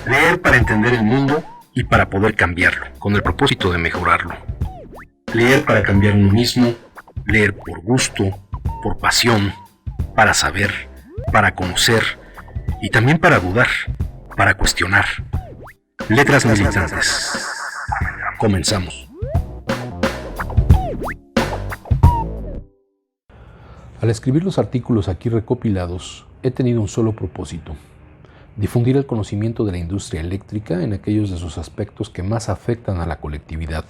Leer para entender el mundo y para poder cambiarlo, con el propósito de mejorarlo. Leer para cambiar uno mismo, leer por gusto, por pasión, para saber, para conocer y también para dudar, para cuestionar. Letras militantes. Comenzamos. Al escribir los artículos aquí recopilados, he tenido un solo propósito: difundir el conocimiento de la industria eléctrica en aquellos de sus aspectos que más afectan a la colectividad,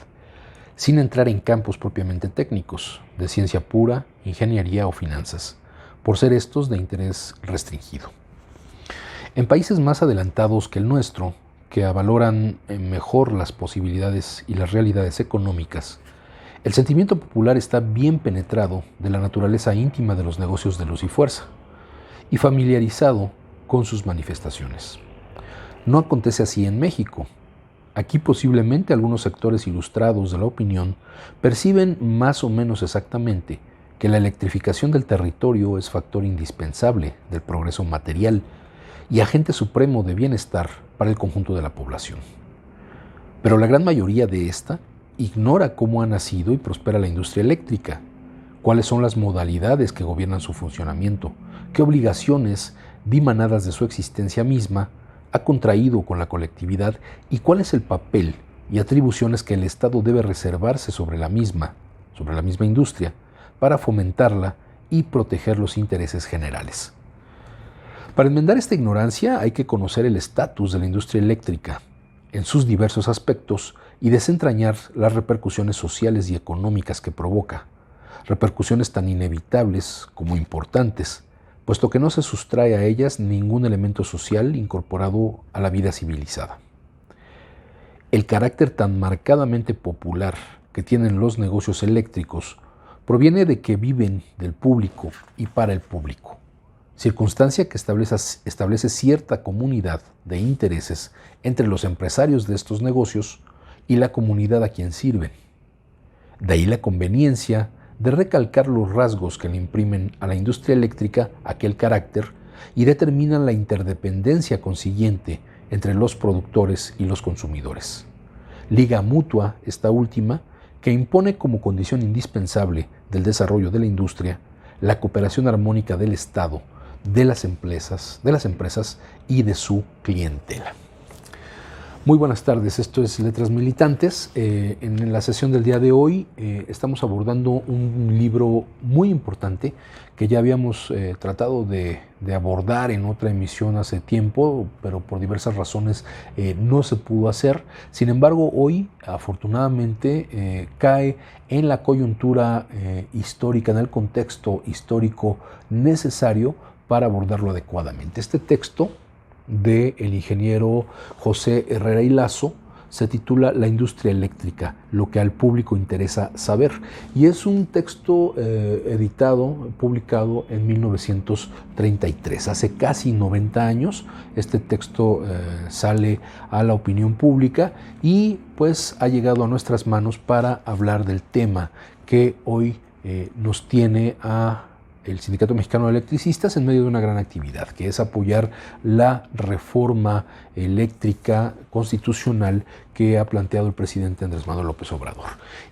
sin entrar en campos propiamente técnicos, de ciencia pura, ingeniería o finanzas, por ser estos de interés restringido. En países más adelantados que el nuestro, que avaloran mejor las posibilidades y las realidades económicas, el sentimiento popular está bien penetrado de la naturaleza íntima de los negocios de luz y fuerza y familiarizado con sus manifestaciones. No acontece así en México. Aquí posiblemente algunos sectores ilustrados de la opinión perciben más o menos exactamente que la electrificación del territorio es factor indispensable del progreso material y agente supremo de bienestar para el conjunto de la población. Pero la gran mayoría de esta ignora cómo ha nacido y prospera la industria eléctrica, cuáles son las modalidades que gobiernan su funcionamiento, qué obligaciones dimanadas de su existencia misma ha contraído con la colectividad y cuál es el papel y atribuciones que el Estado debe reservarse sobre la misma industria, para fomentarla y proteger los intereses generales. Para enmendar esta ignorancia hay que conocer el estatus de la industria eléctrica en sus diversos aspectos y desentrañar las repercusiones sociales y económicas que provoca, repercusiones tan inevitables como importantes, puesto que no se sustrae a ellas ningún elemento social incorporado a la vida civilizada. El carácter tan marcadamente popular que tienen los negocios eléctricos proviene de que viven del público y para el público, circunstancia que establece cierta comunidad de intereses entre los empresarios de estos negocios y la comunidad a quien sirven. De ahí la conveniencia de recalcar los rasgos que le imprimen a la industria eléctrica aquel carácter y determinan la interdependencia consiguiente entre los productores y los consumidores. Liga mutua esta última que impone como condición indispensable del desarrollo de la industria la cooperación armónica del Estado, de las empresas y de su clientela. Muy buenas tardes, esto es Letras Militantes. En la sesión del día de hoy estamos abordando un libro muy importante que ya habíamos tratado de abordar en otra emisión hace tiempo, pero por diversas razones no se pudo hacer. Sin embargo, hoy afortunadamente cae en la coyuntura histórica, en el contexto histórico necesario para abordarlo adecuadamente. Este texto del ingeniero José Herrera y Lazo se titula La industria eléctrica, lo que al público interesa saber, y es un texto publicado en 1933, hace casi 90 años. Este texto sale a la opinión pública y pues ha llegado a nuestras manos para hablar del tema que hoy nos tiene a el Sindicato Mexicano de Electricistas en medio de una gran actividad, que es apoyar la reforma eléctrica constitucional que ha planteado el presidente Andrés Manuel López Obrador.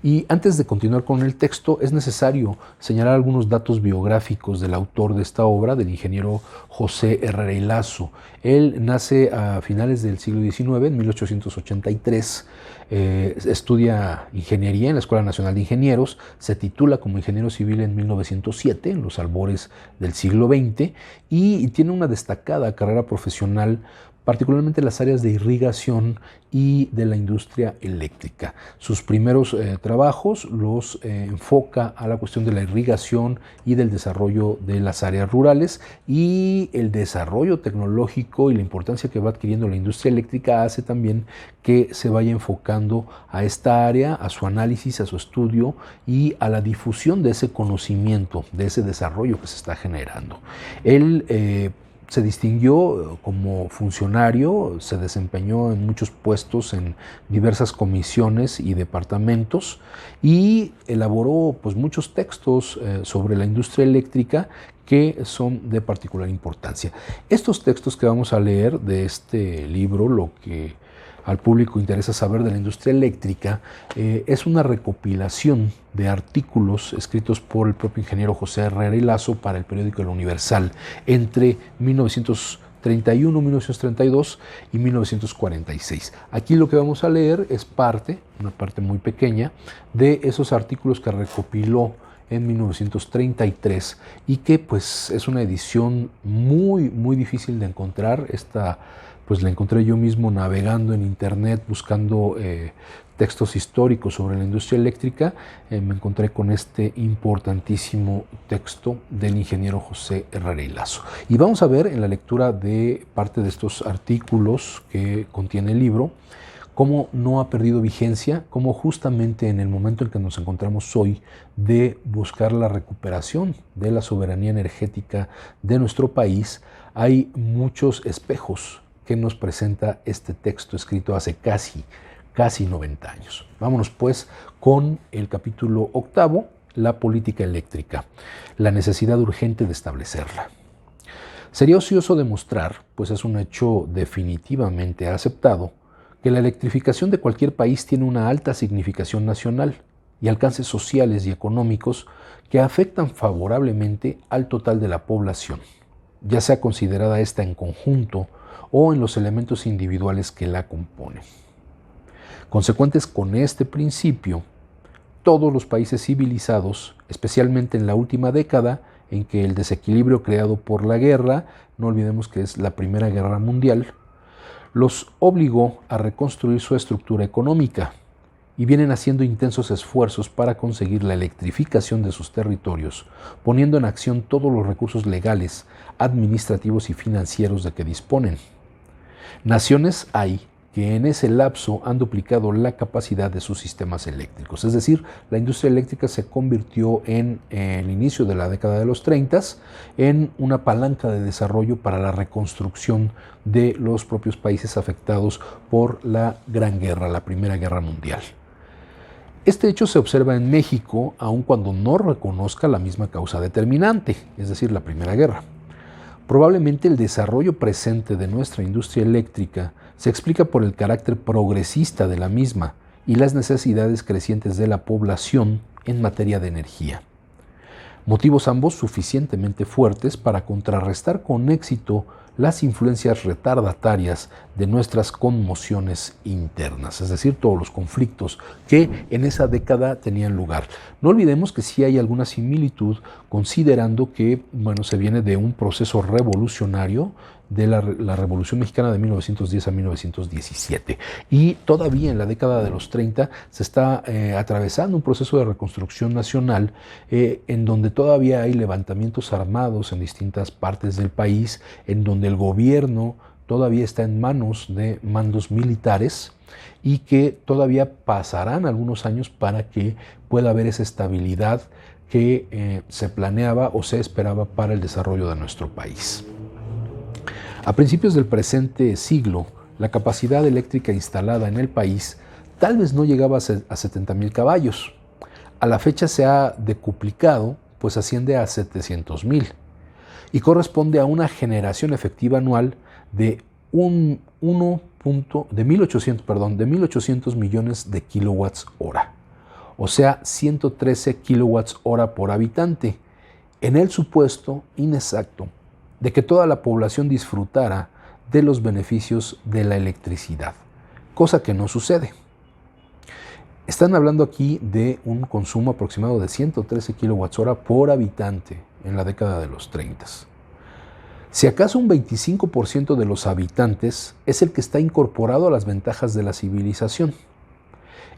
Y antes de continuar con el texto, es necesario señalar algunos datos biográficos del autor de esta obra, del ingeniero José Herrera y Lazo. Él nace a finales del siglo XIX, en 1883, estudia ingeniería en la Escuela Nacional de Ingenieros, se titula como ingeniero civil en 1907, en los albores del siglo XX, y tiene una destacada carrera profesional, particularmente en las áreas de irrigación y de la industria eléctrica. Sus primeros trabajos los enfoca a la cuestión de la irrigación y del desarrollo de las áreas rurales, y el desarrollo tecnológico y la importancia que va adquiriendo la industria eléctrica hace también que se vaya enfocando a esta área, a su análisis, a su estudio y a la difusión de ese conocimiento, de ese desarrollo que se está generando. Él se distinguió como funcionario, se desempeñó en muchos puestos en diversas comisiones y departamentos y elaboró pues muchos textos sobre la industria eléctrica que son de particular importancia. Estos textos que vamos a leer de este libro, lo que al público interesa saber de la industria eléctrica, es una recopilación de artículos escritos por el propio ingeniero José Herrera y Lazo para el periódico El Universal entre 1931, 1932 y 1946. Aquí lo que vamos a leer es una parte muy pequeña, de esos artículos que recopiló en 1933 y que pues es una edición muy difícil de encontrar. Esta pues la encontré yo mismo navegando en internet buscando textos históricos sobre la industria eléctrica. Me encontré con este importantísimo texto del ingeniero José Herrera y Lazo. Y vamos a ver en la lectura de parte de estos artículos que contiene el libro cómo no ha perdido vigencia, cómo justamente en el momento en que nos encontramos hoy de buscar la recuperación de la soberanía energética de nuestro país, hay muchos espejos que nos presenta este texto escrito hace casi 90 años. Vámonos pues con el capítulo 8, la política eléctrica, la necesidad urgente de establecerla. Sería ocioso demostrar, pues es un hecho definitivamente aceptado, que la electrificación de cualquier país tiene una alta significación nacional y alcances sociales y económicos que afectan favorablemente al total de la población, ya sea considerada esta en conjunto o en los elementos individuales que la componen. Consecuentes con este principio, todos los países civilizados, especialmente en la última década, en que el desequilibrio creado por la guerra, no olvidemos que es la Primera Guerra Mundial, los obligó a reconstruir su estructura económica y vienen haciendo intensos esfuerzos para conseguir la electrificación de sus territorios, poniendo en acción todos los recursos legales, administrativos y financieros de que disponen. Naciones hay que en ese lapso han duplicado la capacidad de sus sistemas eléctricos. Es decir, la industria eléctrica se convirtió en el inicio de la década de los 30 en una palanca de desarrollo para la reconstrucción de los propios países afectados por la Gran Guerra, la Primera Guerra Mundial. Este hecho se observa en México, aun cuando no reconozca la misma causa determinante, es decir, la Primera Guerra. Probablemente el desarrollo presente de nuestra industria eléctrica se explica por el carácter progresista de la misma y las necesidades crecientes de la población en materia de energía. Motivos ambos suficientemente fuertes para contrarrestar con éxito las influencias retardatarias de nuestras conmociones internas, es decir, todos los conflictos que en esa década tenían lugar. No olvidemos que sí hay alguna similitud, considerando que se viene de un proceso revolucionario de la Revolución Mexicana de 1910 a 1917. Y todavía en la década de los 30 se está atravesando un proceso de reconstrucción nacional en donde todavía hay levantamientos armados en distintas partes del país, en donde el gobierno todavía está en manos de mandos militares y que todavía pasarán algunos años para que pueda haber esa estabilidad que se planeaba o se esperaba para el desarrollo de nuestro país. A principios del presente siglo, la capacidad eléctrica instalada en el país tal vez no llegaba a 70,000 caballos. A la fecha se ha decuplicado, pues asciende a 700,000 y corresponde a una generación efectiva anual de 1.800 millones de kilowatts hora, o sea, 113 kilowatts hora por habitante, en el supuesto inexacto de que toda la población disfrutara de los beneficios de la electricidad, cosa que no sucede. Están hablando aquí de un consumo aproximado de 113 kilowatts hora por habitante en la década de los 30. Si acaso un 25% de los habitantes es el que está incorporado a las ventajas de la civilización.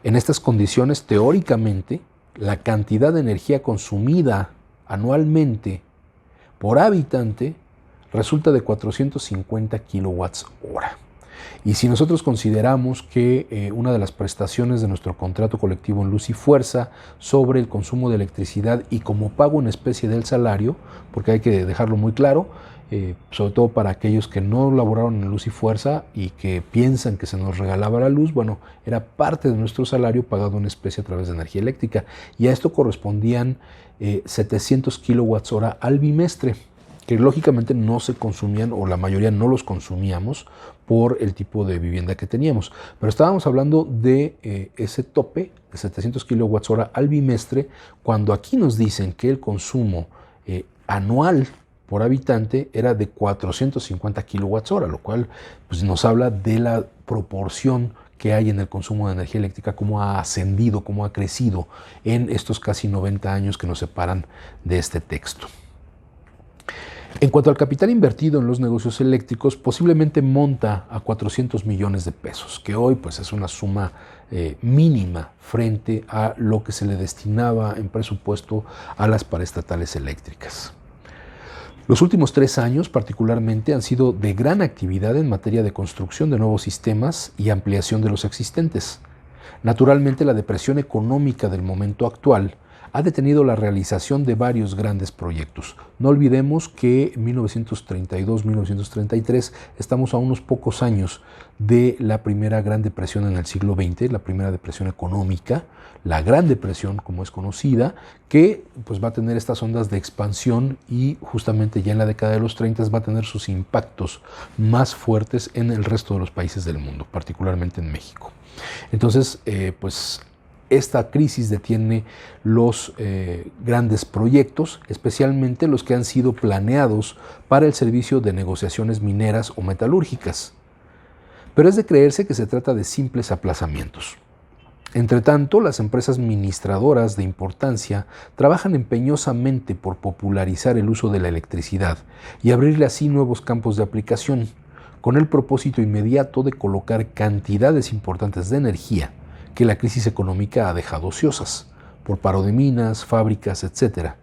En estas condiciones, teóricamente, la cantidad de energía consumida anualmente por habitante resulta de 450 kilowatts hora. Y si nosotros consideramos que una de las prestaciones de nuestro contrato colectivo en Luz y Fuerza sobre el consumo de electricidad y como pago en especie del salario, porque hay que dejarlo muy claro, sobre todo para aquellos que no laboraron en Luz y Fuerza y que piensan que se nos regalaba la luz, era parte de nuestro salario pagado en especie a través de energía eléctrica, y a esto correspondían 700 kilowatts hora al bimestre. que lógicamente no se consumían, o la mayoría no los consumíamos por el tipo de vivienda que teníamos. Pero estábamos hablando de ese tope de 700 kWh al bimestre, cuando aquí nos dicen que el consumo anual por habitante era de 450 kWh, lo cual pues, nos habla de la proporción que hay en el consumo de energía eléctrica, cómo ha ascendido, cómo ha crecido en estos casi 90 años que nos separan de este texto. En cuanto al capital invertido en los negocios eléctricos, posiblemente monta a 400 millones de pesos, que hoy pues, es una suma mínima frente a lo que se le destinaba en presupuesto a las paraestatales eléctricas. Los últimos 3 años particularmente han sido de gran actividad en materia de construcción de nuevos sistemas y ampliación de los existentes. Naturalmente, la depresión económica del momento actual ha detenido la realización de varios grandes proyectos. No olvidemos que en 1932-1933 estamos a unos pocos años de la primera gran depresión en el siglo XX, la primera depresión económica, la Gran Depresión, como es conocida, que pues, va a tener estas ondas de expansión y justamente ya en la década de los 30 va a tener sus impactos más fuertes en el resto de los países del mundo, particularmente en México. Entonces, pues esta crisis detiene los grandes proyectos, especialmente los que han sido planeados para el servicio de negociaciones mineras o metalúrgicas. Pero es de creerse que se trata de simples aplazamientos. Entre tanto, las empresas ministradoras de importancia trabajan empeñosamente por popularizar el uso de la electricidad y abrirle así nuevos campos de aplicación, con el propósito inmediato de colocar cantidades importantes de energía que la crisis económica ha dejado ociosas, por paro de minas, fábricas, etc.,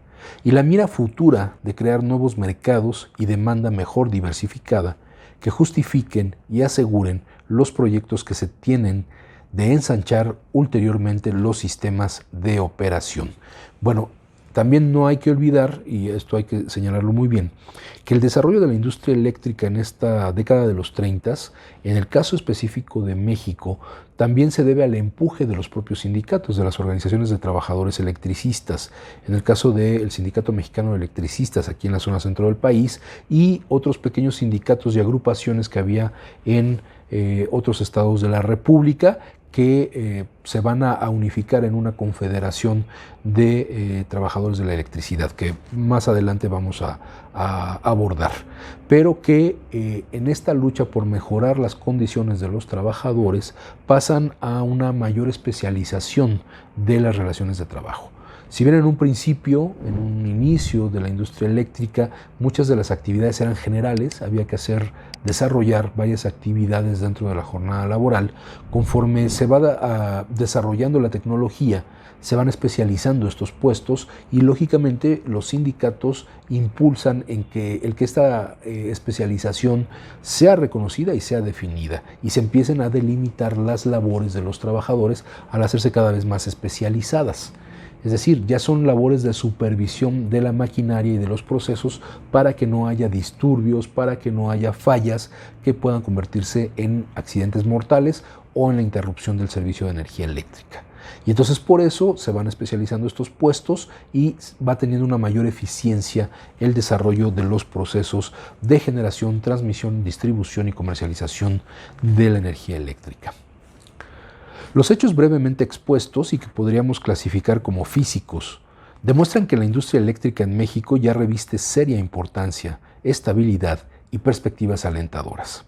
y la mira futura de crear nuevos mercados y demanda mejor diversificada que justifiquen y aseguren los proyectos que se tienen de ensanchar ulteriormente los sistemas de operación. Bueno, también no hay que olvidar, y esto hay que señalarlo muy bien, que el desarrollo de la industria eléctrica en esta década de los 30, en el caso específico de México, también se debe al empuje de los propios sindicatos, de las organizaciones de trabajadores electricistas, en el caso del Sindicato Mexicano de Electricistas aquí en la zona centro del país y otros pequeños sindicatos y agrupaciones que había en otros estados de la República, que se van a unificar en una confederación de trabajadores de la electricidad, que más adelante vamos a abordar, pero que en esta lucha por mejorar las condiciones de los trabajadores pasan a una mayor especialización de las relaciones de trabajo. Si bien en un principio, en un inicio de la industria eléctrica, muchas de las actividades eran generales, había que desarrollar varias actividades dentro de la jornada laboral, conforme se va desarrollando la tecnología, se van especializando estos puestos y lógicamente los sindicatos impulsan en que esta especialización sea reconocida y sea definida y se empiecen a delimitar las labores de los trabajadores al hacerse cada vez más especializadas. Es decir, ya son labores de supervisión de la maquinaria y de los procesos para que no haya disturbios, para que no haya fallas que puedan convertirse en accidentes mortales o en la interrupción del servicio de energía eléctrica. Y entonces por eso se van especializando estos puestos y va teniendo una mayor eficiencia el desarrollo de los procesos de generación, transmisión, distribución y comercialización de la energía eléctrica. Los hechos brevemente expuestos y que podríamos clasificar como físicos demuestran que la industria eléctrica en México ya reviste seria importancia, estabilidad y perspectivas alentadoras.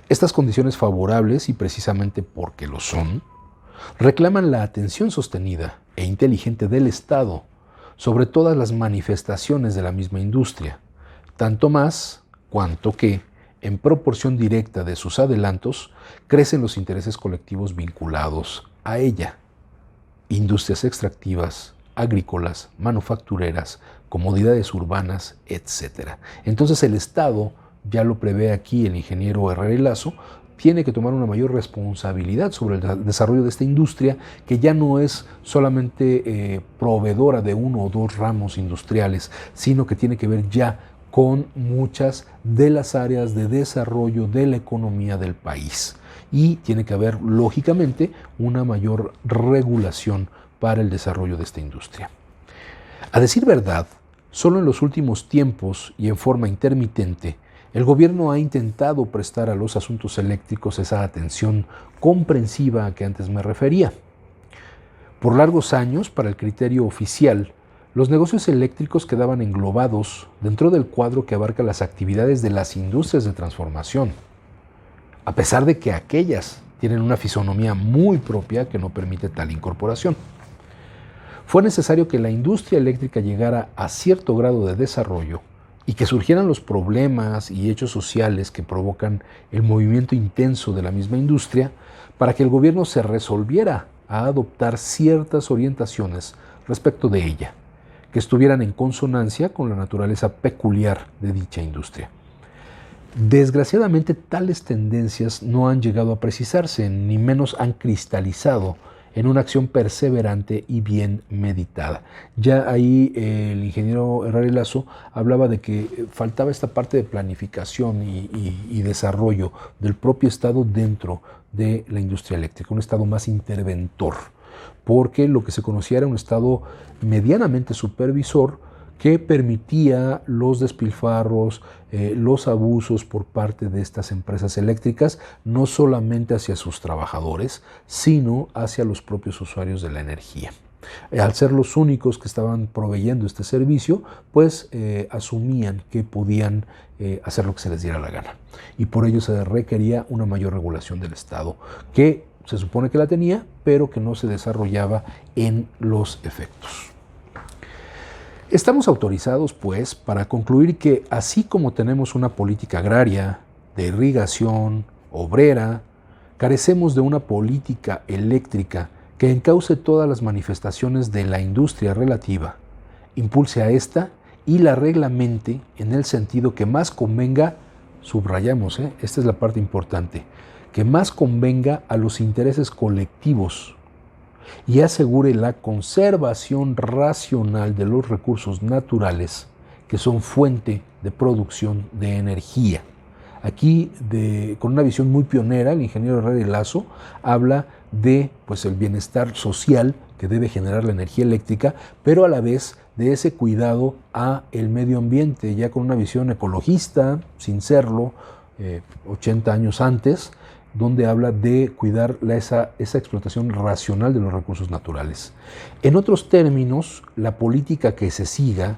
Estas condiciones favorables, y precisamente porque lo son, reclaman la atención sostenida e inteligente del Estado sobre todas las manifestaciones de la misma industria, tanto más cuanto que, en proporción directa de sus adelantos, crecen los intereses colectivos vinculados a ella. Industrias extractivas, agrícolas, manufactureras, comodidades urbanas, etc. Entonces el Estado, ya lo prevé aquí el ingeniero Herrera y Lazo, tiene que tomar una mayor responsabilidad sobre el desarrollo de esta industria, que ya no es solamente proveedora de uno o dos ramos industriales, sino que tiene que ver ya con muchas de las áreas de desarrollo de la economía del país. Y tiene que haber, lógicamente, una mayor regulación para el desarrollo de esta industria. A decir verdad, Solo en los últimos tiempos y en forma intermitente, el gobierno ha intentado prestar a los asuntos eléctricos esa atención comprensiva a que antes me refería. Por largos años, para el criterio oficial, los negocios eléctricos quedaban englobados dentro del cuadro que abarca las actividades de las industrias de transformación, a pesar de que aquellas tienen una fisonomía muy propia que no permite tal incorporación. Fue necesario que la industria eléctrica llegara a cierto grado de desarrollo y que surgieran los problemas y hechos sociales que provocan el movimiento intenso de la misma industria para que el gobierno se resolviera a adoptar ciertas orientaciones respecto de ella, que estuvieran en consonancia con la naturaleza peculiar de dicha industria. Desgraciadamente, tales tendencias no han llegado a precisarse, ni menos han cristalizado en una acción perseverante y bien meditada. Ya ahí el ingeniero Herrera Lazo hablaba de que faltaba esta parte de planificación y desarrollo del propio Estado dentro de la industria eléctrica, un Estado más interventor, porque lo que se conocía era un Estado medianamente supervisor que permitía los despilfarros, los abusos por parte de estas empresas eléctricas, no solamente hacia sus trabajadores, sino hacia los propios usuarios de la energía. Al ser los únicos que estaban proveyendo este servicio, pues asumían que podían hacer lo que se les diera la gana. Y por ello se requería una mayor regulación del Estado, que se supone que la tenía, pero que no se desarrollaba en los efectos. Estamos autorizados, pues, para concluir que así como tenemos una política agraria, de irrigación, obrera, carecemos de una política eléctrica que encauce todas las manifestaciones de la industria relativa, impulse a esta y la reglamente en el sentido que más convenga, subrayamos, esta es la parte importante, que más convenga a los intereses colectivos y asegure la conservación racional de los recursos naturales que son fuente de producción de energía. Aquí, con una visión muy pionera, el ingeniero Herrera Lazo habla de el bienestar social que debe generar la energía eléctrica, pero a la vez de ese cuidado a el medio ambiente, ya con una visión ecologista, sin serlo, 80 años antes, donde habla de cuidar esa explotación racional de los recursos naturales. En otros términos, la política que se siga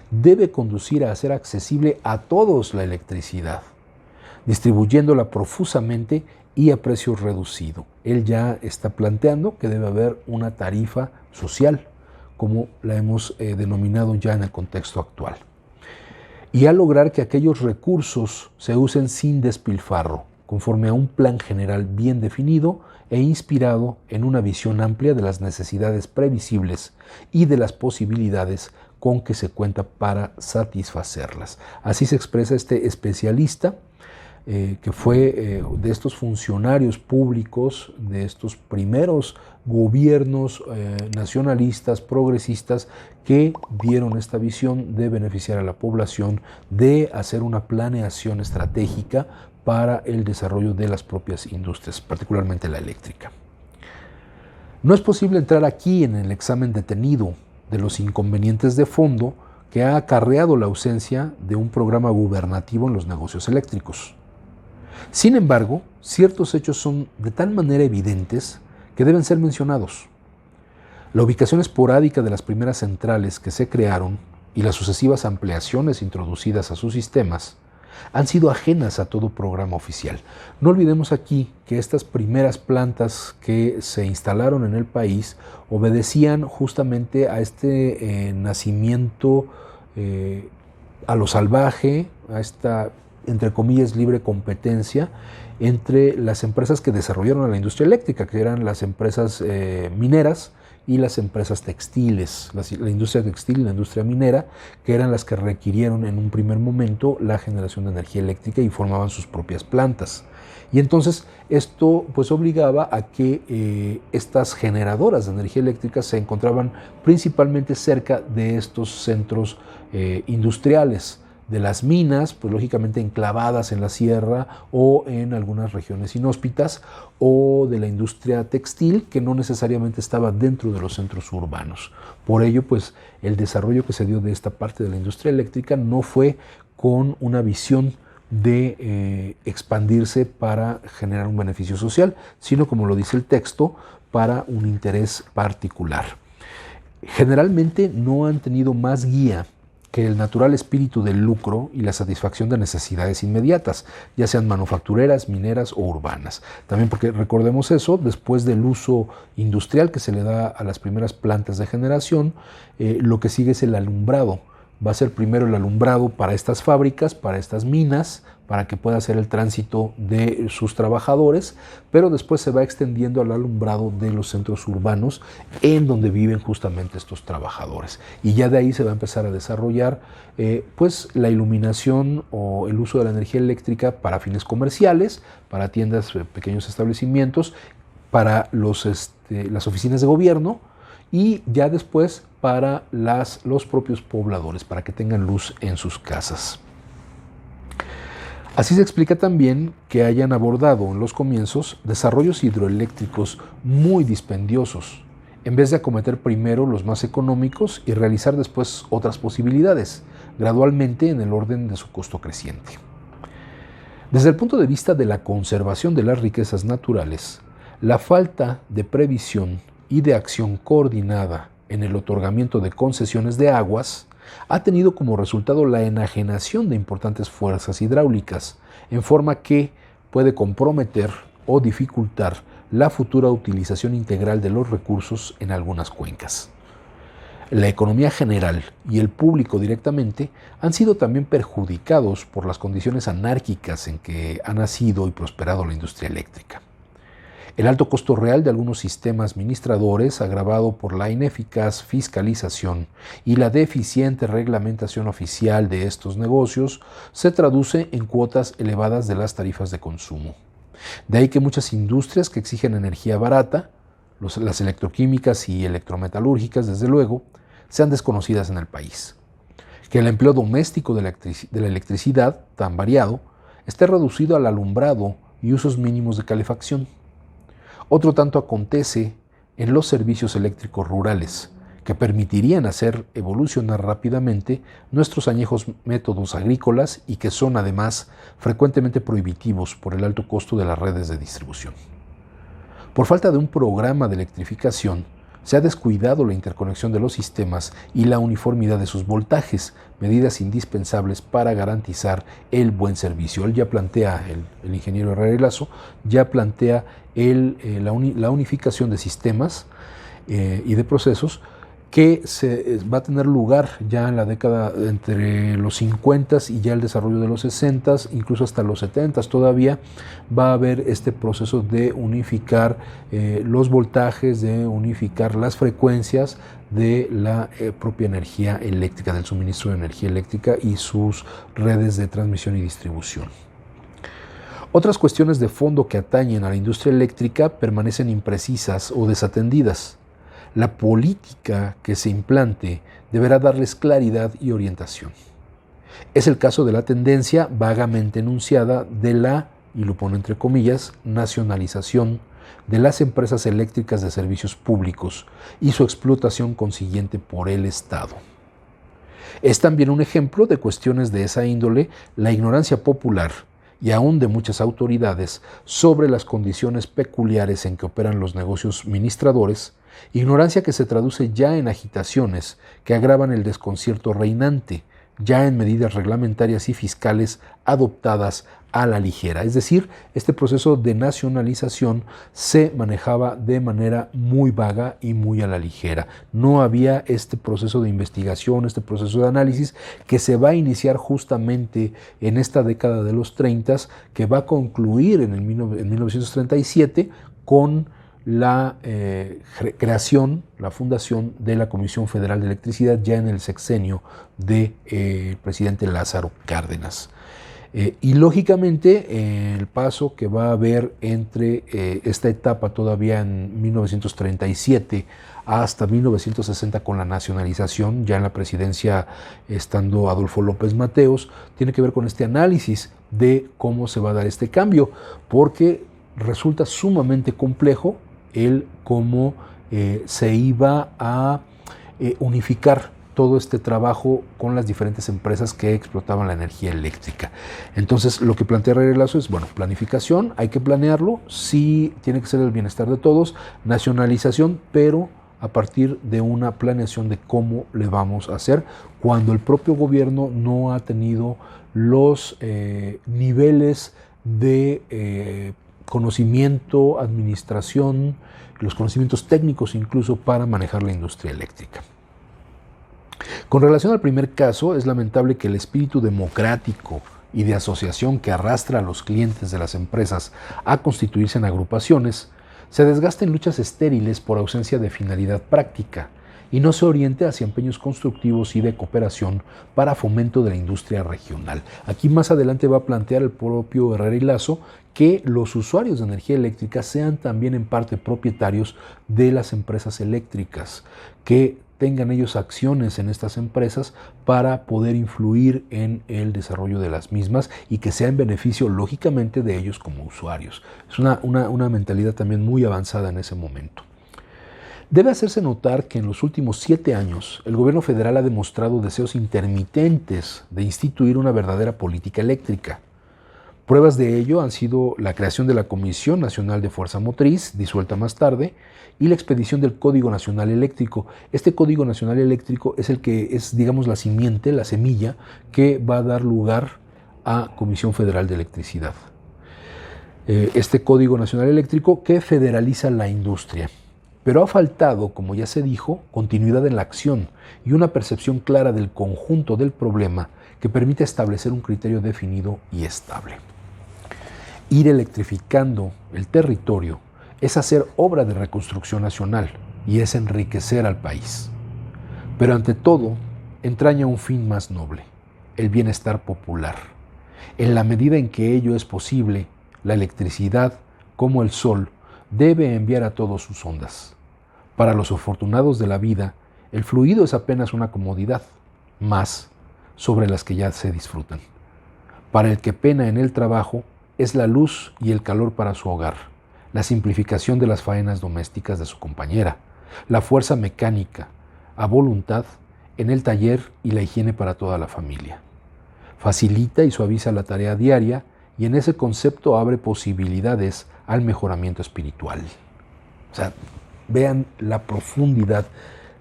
debe conducir a hacer accesible a todos la electricidad, distribuyéndola profusamente y a precio reducido. Él ya está planteando que debe haber una tarifa social, como la hemos denominado ya en el contexto actual, y a lograr que aquellos recursos se usen sin despilfarro, conforme a un plan general bien definido e inspirado en una visión amplia de las necesidades previsibles y de las posibilidades con que se cuenta para satisfacerlas. Así se expresa este especialista, que fue de estos funcionarios públicos, de estos primeros gobiernos nacionalistas, progresistas, que dieron esta visión de beneficiar a la población, de hacer una planeación estratégica para el desarrollo de las propias industrias, particularmente la eléctrica. No es posible entrar aquí en el examen detenido de los inconvenientes de fondo que ha acarreado la ausencia de un programa gubernativo en los negocios eléctricos. Sin embargo, ciertos hechos son de tal manera evidentes que deben ser mencionados. La ubicación esporádica de las primeras centrales que se crearon y las sucesivas ampliaciones introducidas a sus sistemas han sido ajenas a todo programa oficial. No olvidemos aquí que estas primeras plantas que se instalaron en el país obedecían justamente a este nacimiento a lo salvaje, a esta, entre comillas, libre competencia entre las empresas que desarrollaron la industria eléctrica, que eran las empresas mineras y las empresas textiles, la industria textil y la industria minera, que eran las que requirieron en un primer momento la generación de energía eléctrica y formaban sus propias plantas. Y entonces esto obligaba a que estas generadoras de energía eléctrica se encontraban principalmente cerca de estos centros industriales, de las minas, pues lógicamente enclavadas en la sierra o en algunas regiones inhóspitas, o de la industria textil, que no necesariamente estaba dentro de los centros urbanos. Por ello, pues el desarrollo que se dio de esta parte de la industria eléctrica no fue con una visión de expandirse para generar un beneficio social, sino, como lo dice el texto, para un interés particular. Generalmente no han tenido más guía que el natural espíritu del lucro y la satisfacción de necesidades inmediatas, ya sean manufactureras, mineras o urbanas. También porque recordemos eso, después del uso industrial que se le da a las primeras plantas de generación, lo que sigue es el alumbrado. Va a ser primero el alumbrado para estas fábricas, para estas minas, para que pueda hacer el tránsito de sus trabajadores, pero después se va extendiendo al alumbrado de los centros urbanos en donde viven justamente estos trabajadores. Y ya de ahí se va a empezar a desarrollar pues la iluminación o el uso de la energía eléctrica para fines comerciales, para tiendas, pequeños establecimientos, para las oficinas de gobierno, y ya después para los propios pobladores, para que tengan luz en sus casas. Así se explica también que hayan abordado en los comienzos desarrollos hidroeléctricos muy dispendiosos, en vez de acometer primero los más económicos y realizar después otras posibilidades, gradualmente en el orden de su costo creciente. Desde el punto de vista de la conservación de las riquezas naturales, la falta de previsión y de acción coordinada en el otorgamiento de concesiones de aguas ha tenido como resultado la enajenación de importantes fuerzas hidráulicas, en forma que puede comprometer o dificultar la futura utilización integral de los recursos en algunas cuencas. La economía general y el público directamente han sido también perjudicados por las condiciones anárquicas en que ha nacido y prosperado la industria eléctrica. El alto costo real de algunos sistemas administradores, agravado por la ineficaz fiscalización y la deficiente reglamentación oficial de estos negocios, se traduce en cuotas elevadas de las tarifas de consumo. De ahí que muchas industrias que exigen energía barata, las electroquímicas y electrometalúrgicas, desde luego, sean desconocidas en el país. Que el empleo doméstico de la electricidad, tan variado, esté reducido al alumbrado y usos mínimos de calefacción. Otro tanto acontece en los servicios eléctricos rurales, que permitirían hacer evolucionar rápidamente nuestros añejos métodos agrícolas y que son además frecuentemente prohibitivos por el alto costo de las redes de distribución. Por falta de un programa de electrificación, se ha descuidado la interconexión de los sistemas y la uniformidad de sus voltajes, medidas indispensables para garantizar el buen servicio. Él ya plantea, el ingeniero Herrera Lazo, ya plantea la unificación de sistemas y de procesos que va a tener lugar ya en la década entre los 50 y ya el desarrollo de los 60, incluso hasta los 70 todavía va a haber este proceso de unificar los voltajes, de unificar las frecuencias de la propia energía eléctrica, del suministro de energía eléctrica y sus redes de transmisión y distribución. Otras cuestiones de fondo que atañen a la industria eléctrica permanecen imprecisas o desatendidas. La política que se implante deberá darles claridad y orientación. Es el caso de la tendencia vagamente enunciada de la, y lo pone entre comillas, nacionalización de las empresas eléctricas de servicios públicos y su explotación consiguiente por el Estado. Es también un ejemplo de cuestiones de esa índole la ignorancia popular y aún de muchas autoridades sobre las condiciones peculiares en que operan los negocios ministradores, ignorancia que se traduce ya en agitaciones que agravan el desconcierto reinante, ya en medidas reglamentarias y fiscales adoptadas a la ligera. Es decir, este proceso de nacionalización se manejaba de manera muy vaga y muy a la ligera. No había este proceso de investigación, este proceso de análisis que se va a iniciar justamente en esta década de los 30, que va a concluir en 1937 con la creación, la fundación de la Comisión Federal de Electricidad ya en el sexenio del presidente Lázaro Cárdenas. Y lógicamente el paso que va a haber entre esta etapa todavía en 1937 hasta 1960 con la nacionalización, ya en la presidencia estando Adolfo López Mateos, tiene que ver con este análisis de cómo se va a dar este cambio, porque resulta sumamente complejo el cómo se iba a unificar todo este trabajo con las diferentes empresas que explotaban la energía eléctrica. Entonces, lo que plantea Herrera y Lazo es, bueno, planificación, hay que planearlo, sí tiene que ser el bienestar de todos, nacionalización, pero a partir de una planeación de cómo le vamos a hacer cuando el propio gobierno no ha tenido los niveles de conocimiento, administración, los conocimientos técnicos incluso para manejar la industria eléctrica. Con relación al primer caso, es lamentable que el espíritu democrático y de asociación que arrastra a los clientes de las empresas a constituirse en agrupaciones se desgaste en luchas estériles por ausencia de finalidad práctica y no se oriente hacia empeños constructivos y de cooperación para fomento de la industria regional. Aquí más adelante va a plantear el propio Herrera y Lazo que los usuarios de energía eléctrica sean también en parte propietarios de las empresas eléctricas, que tengan ellos acciones en estas empresas para poder influir en el desarrollo de las mismas y que sea en beneficio, lógicamente, de ellos como usuarios. Es una mentalidad también muy avanzada en ese momento. Debe hacerse notar que en los últimos 7 años el gobierno federal ha demostrado deseos intermitentes de instituir una verdadera política eléctrica. Pruebas de ello han sido la creación de la Comisión Nacional de Fuerza Motriz, disuelta más tarde, y la expedición del Código Nacional Eléctrico. Este Código Nacional Eléctrico es el que es, digamos, la simiente, la semilla, que va a dar lugar a Comisión Federal de Electricidad. Este Código Nacional Eléctrico que federaliza la industria. Pero ha faltado, como ya se dijo, continuidad en la acción y una percepción clara del conjunto del problema que permite establecer un criterio definido y estable. Ir electrificando el territorio es hacer obra de reconstrucción nacional y es enriquecer al país. Pero ante todo, entraña un fin más noble, el bienestar popular. En la medida en que ello es posible, la electricidad, como el sol, debe enviar a todos sus ondas. Para los afortunados de la vida, el fluido es apenas una comodidad, más sobre las que ya se disfrutan. Para el que pena en el trabajo, es la luz y el calor para su hogar, la simplificación de las faenas domésticas de su compañera, la fuerza mecánica, a voluntad, en el taller y la higiene para toda la familia. Facilita y suaviza la tarea diaria y en ese concepto abre posibilidades al mejoramiento espiritual. O sea, vean la profundidad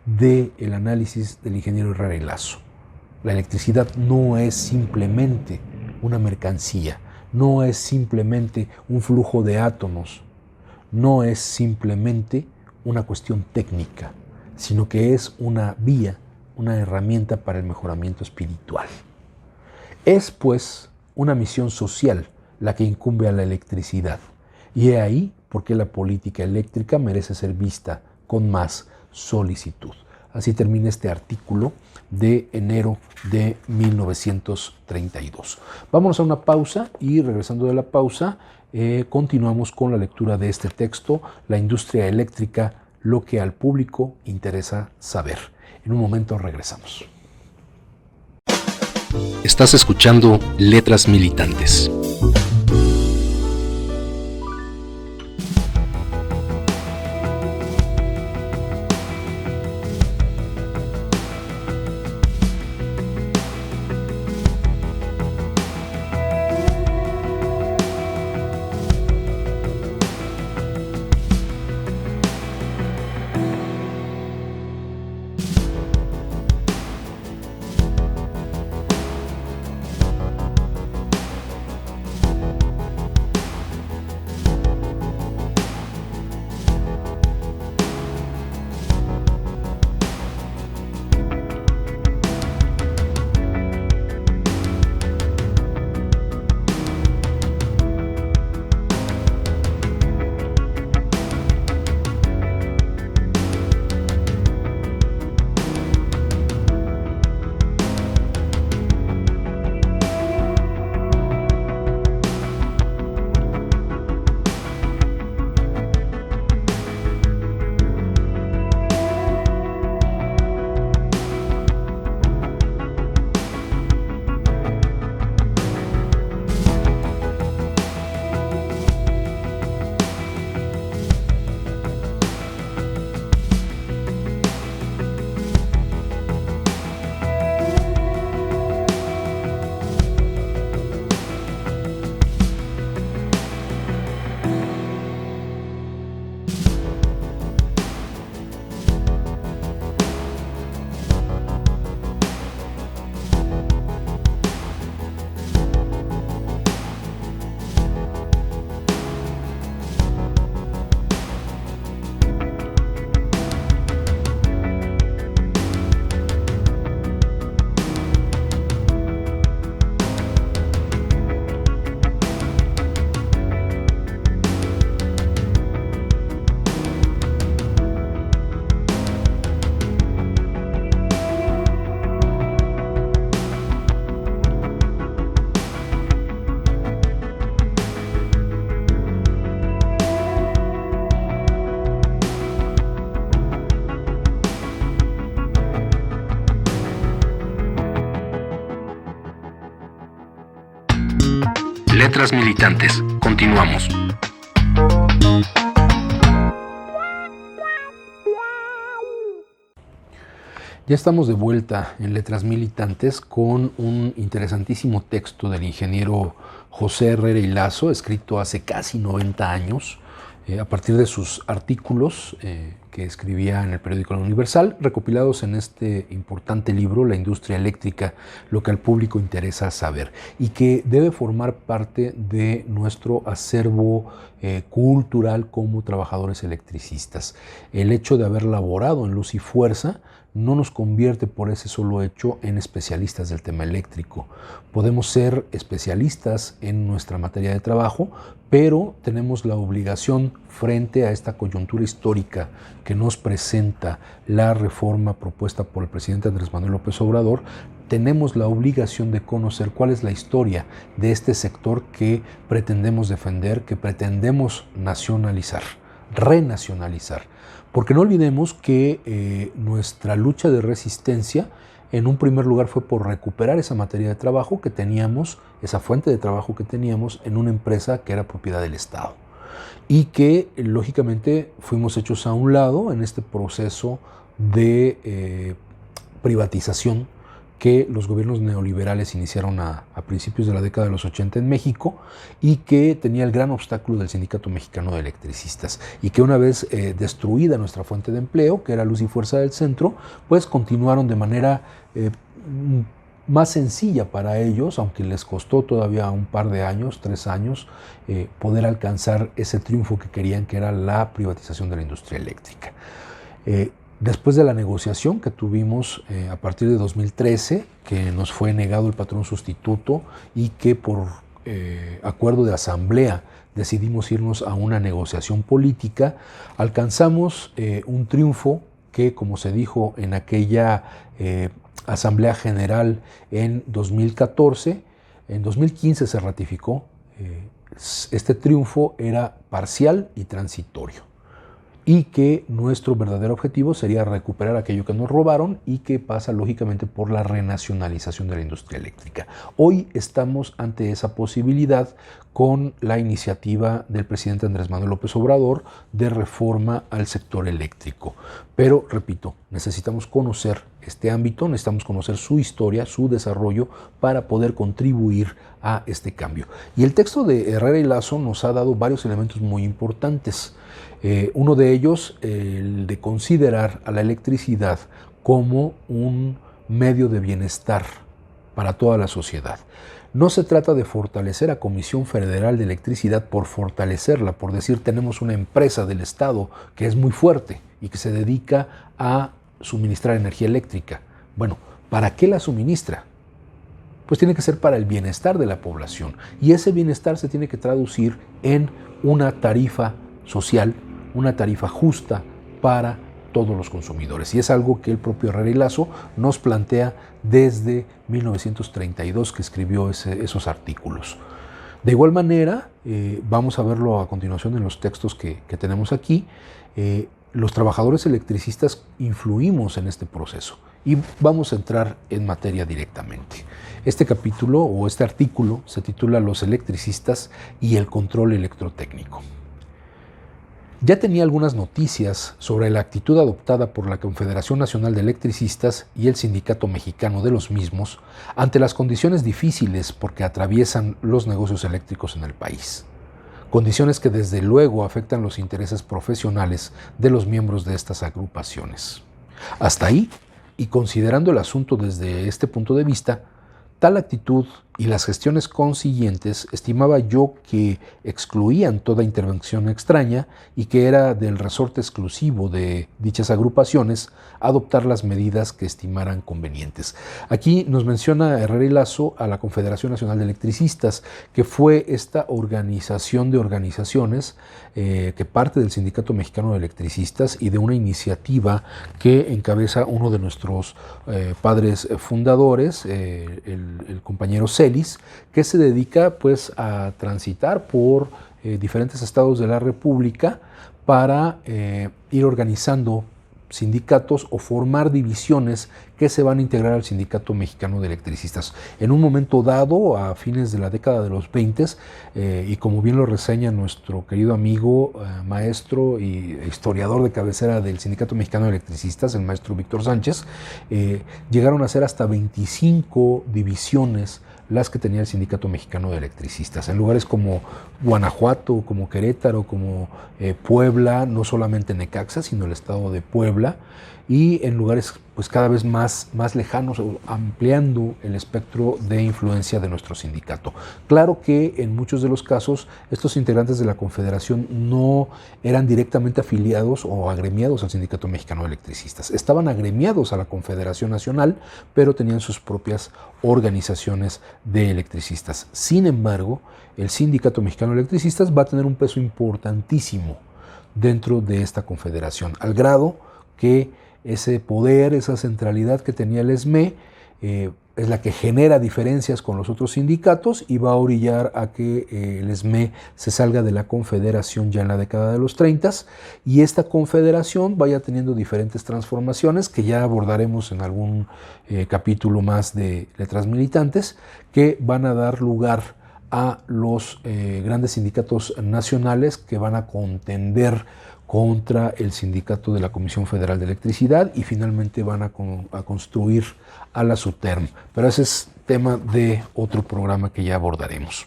del análisis del ingeniero Herrera y Lazo. La electricidad no es simplemente una mercancía, no es simplemente un flujo de átomos, no es simplemente una cuestión técnica, sino que es una vía, una herramienta para el mejoramiento espiritual. Es, pues, una misión social la que incumbe a la electricidad, y he ahí por qué la política eléctrica merece ser vista con más solicitud. Así termina este artículo de enero de 1932. Vámonos a una pausa y regresando de la pausa continuamos con la lectura de este texto, La industria eléctrica, lo que al público interesa saber. En un momento regresamos. Estás escuchando Letras Militantes. Letras Militantes. Continuamos. Ya estamos de vuelta en Letras Militantes con un interesantísimo texto del ingeniero José Herrera y Lazo, escrito hace casi 90 años, a partir de sus artículos que escribía en el periódico La Universal, recopilados en este importante libro, La industria eléctrica, lo que al público interesa saber, y que debe formar parte de nuestro acervo cultural como trabajadores electricistas. El hecho de haber laborado en Luz y Fuerza no nos convierte por ese solo hecho en especialistas del tema eléctrico. Podemos ser especialistas en nuestra materia de trabajo, pero tenemos la obligación frente a esta coyuntura histórica que nos presenta la reforma propuesta por el presidente Andrés Manuel López Obrador. Tenemos la obligación de conocer cuál es la historia de este sector que pretendemos defender, que pretendemos nacionalizar, renacionalizar. Porque no olvidemos que nuestra lucha de resistencia en un primer lugar fue por recuperar esa materia de trabajo que teníamos, esa fuente de trabajo que teníamos en una empresa que era propiedad del Estado y que lógicamente fuimos hechos a un lado en este proceso de privatización que los gobiernos neoliberales iniciaron a principios de la década de los 80 en México y que tenía el gran obstáculo del Sindicato Mexicano de Electricistas y que una vez destruida nuestra fuente de empleo, que era Luz y Fuerza del Centro, pues continuaron de manera más sencilla para ellos, aunque les costó todavía un par de años, 3 años, poder alcanzar ese triunfo que querían, que era la privatización de la industria eléctrica. Después de la negociación que tuvimos a partir de 2013, que nos fue negado el patrón sustituto y que por acuerdo de asamblea decidimos irnos a una negociación política, alcanzamos un triunfo que, como se dijo en aquella asamblea general en 2014, en 2015 se ratificó. Este triunfo era parcial y transitorio, y que nuestro verdadero objetivo sería recuperar aquello que nos robaron y que pasa lógicamente por la renacionalización de la industria eléctrica. Hoy estamos ante esa posibilidad con la iniciativa del presidente Andrés Manuel López Obrador de reforma al sector eléctrico. Pero, repito, necesitamos conocer este ámbito, necesitamos conocer su historia, su desarrollo para poder contribuir a este cambio. Y el texto de Herrera y Lazo nos ha dado varios elementos muy importantes. Uno de ellos, el de considerar a la electricidad como un medio de bienestar para toda la sociedad. No se trata de fortalecer a Comisión Federal de Electricidad por fortalecerla, por decir tenemos una empresa del Estado que es muy fuerte y que se dedica a suministrar energía eléctrica. Bueno, ¿para qué la suministra? Pues tiene que ser para el bienestar de la población y ese bienestar se tiene que traducir en una tarifa social, una tarifa justa para todos los consumidores. Y es algo que el propio Herrera y Lazo nos plantea desde 1932, que escribió esos artículos. De igual manera, vamos a verlo a continuación en los textos que tenemos aquí, los trabajadores electricistas influimos en este proceso y vamos a entrar en materia directamente. Este capítulo o este artículo se titula Los electricistas y el control electrotécnico. Ya tenía algunas noticias sobre la actitud adoptada por la Confederación Nacional de Electricistas y el Sindicato Mexicano de los mismos ante las condiciones difíciles por que atraviesan los negocios eléctricos en el país. Condiciones que desde luego afectan los intereses profesionales de los miembros de estas agrupaciones. Hasta ahí, y considerando el asunto desde este punto de vista, tal actitud y las gestiones consiguientes estimaba yo que excluían toda intervención extraña y que era del resorte exclusivo de dichas agrupaciones adoptar las medidas que estimaran convenientes. Aquí nos menciona Herrera y Lazo a la Confederación Nacional de Electricistas, que fue esta organización de organizaciones que parte del Sindicato Mexicano de Electricistas y de una iniciativa que encabeza uno de nuestros padres fundadores, el compañero Celis, que se dedica pues a transitar por diferentes estados de la República para ir organizando sindicatos o formar divisiones que se van a integrar al Sindicato Mexicano de Electricistas. En un momento dado, a fines de la década de los 20, y como bien lo reseña nuestro querido amigo, maestro y historiador de cabecera del Sindicato Mexicano de Electricistas, el maestro Víctor Sánchez, llegaron a ser hasta 25 divisiones las que tenía el Sindicato Mexicano de Electricistas, en lugares como Guanajuato, como Querétaro, como Puebla, no solamente Necaxa, sino el estado de Puebla, y en lugares pues cada vez más lejanos, ampliando el espectro de influencia de nuestro sindicato. Claro que en muchos de los casos estos integrantes de la Confederación no eran directamente afiliados o agremiados al Sindicato Mexicano de Electricistas. Estaban agremiados a la Confederación Nacional, pero tenían sus propias organizaciones de electricistas. Sin embargo, el Sindicato Mexicano de Electricistas va a tener un peso importantísimo dentro de esta confederación, al grado que ese poder, esa centralidad que tenía el SME es la que genera diferencias con los otros sindicatos y va a orillar a que el SME se salga de la confederación ya en la década de los 30 y esta confederación vaya teniendo diferentes transformaciones que ya abordaremos en algún capítulo más de Letras Militantes, que van a dar lugar a los grandes sindicatos nacionales que van a contender contra el sindicato de la Comisión Federal de Electricidad y finalmente van a construir a la SUTERM. Pero ese es tema de otro programa que ya abordaremos.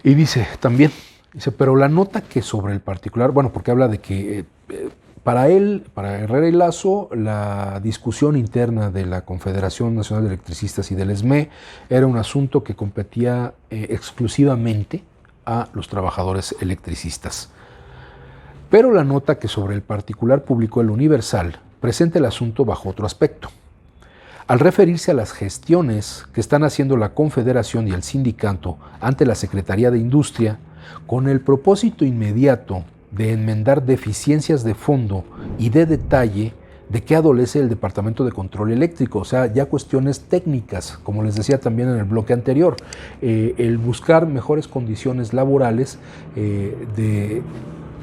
Y dice también, pero la nota que sobre el particular, bueno, porque habla de que para Herrera y Lazo, la discusión interna de la Confederación Nacional de Electricistas y del SME era un asunto que competía exclusivamente a los trabajadores electricistas. Pero la nota que sobre el particular publicó el Universal presenta el asunto bajo otro aspecto. Al referirse a las gestiones que están haciendo la Confederación y el sindicato ante la Secretaría de Industria, con el propósito inmediato de enmendar deficiencias de fondo y de detalle de qué adolece el Departamento de Control Eléctrico, o sea, ya cuestiones técnicas, como les decía también en el bloque anterior, el buscar mejores condiciones laborales, de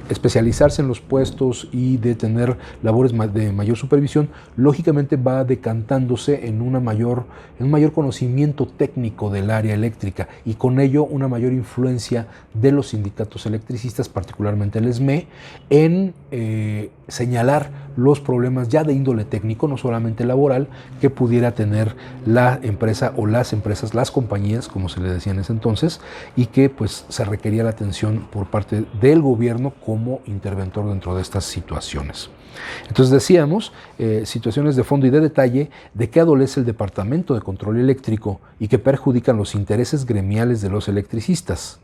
especializarse en los puestos y de tener labores de mayor supervisión, lógicamente va decantándose en un mayor conocimiento técnico del área eléctrica y con ello una mayor influencia de los sindicatos electricistas, particularmente el SME, en señalar los problemas ya de índole técnico, no solamente laboral, que pudiera tener la empresa o las empresas, las compañías, como se le decía en ese entonces, y que pues se requería la atención por parte del gobierno como interventor dentro de estas situaciones. Entonces decíamos, situaciones de fondo y de detalle de qué adolece el Departamento de Control Eléctrico y que perjudican los intereses gremiales de los electricistas.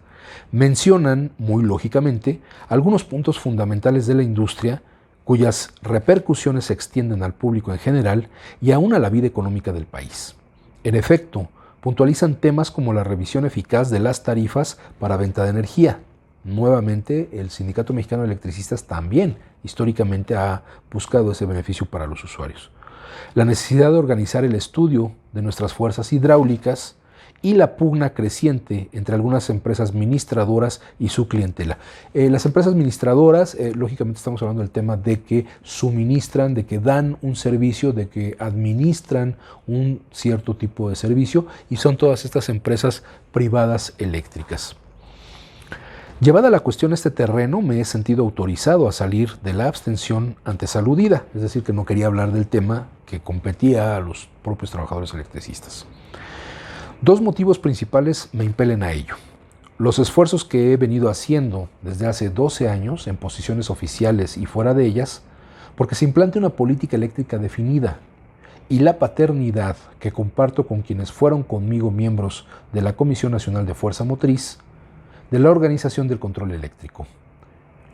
Mencionan, muy lógicamente, algunos puntos fundamentales de la industria cuyas repercusiones se extienden al público en general y aún a la vida económica del país. En efecto, puntualizan temas como la revisión eficaz de las tarifas para venta de energía. Nuevamente, el Sindicato Mexicano de Electricistas también históricamente ha buscado ese beneficio para los usuarios. La necesidad de organizar el estudio de nuestras fuerzas hidráulicas y la pugna creciente entre algunas empresas ministradoras y su clientela. Las empresas ministradoras, lógicamente estamos hablando del tema de que suministran, de que dan un servicio, de que administran un cierto tipo de servicio y son todas estas empresas privadas eléctricas. Llevada la cuestión a este terreno, me he sentido autorizado a salir de la abstención antes aludida, es decir, que no quería hablar del tema que competía a los propios trabajadores electricistas. Dos motivos principales me impelen a ello. Los esfuerzos que he venido haciendo desde hace 12 años en posiciones oficiales y fuera de ellas, porque se implante una política eléctrica definida, y la paternidad que comparto con quienes fueron conmigo miembros de la Comisión Nacional de Fuerza Motriz, de la Organización del Control Eléctrico.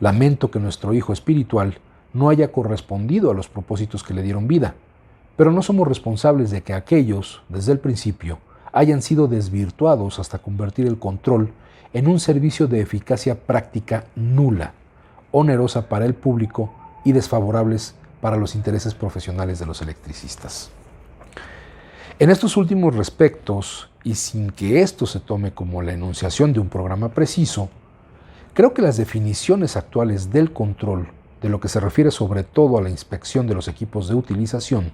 Lamento que nuestro hijo espiritual no haya correspondido a los propósitos que le dieron vida, pero no somos responsables de que aquellos, desde el principio, hayan sido desvirtuados hasta convertir el control en un servicio de eficacia práctica nula, onerosa para el público y desfavorables para los intereses profesionales de los electricistas. En estos últimos respectos, y sin que esto se tome como la enunciación de un programa preciso, creo que las definiciones actuales del control de lo que se refiere sobre todo a la inspección de los equipos de utilización,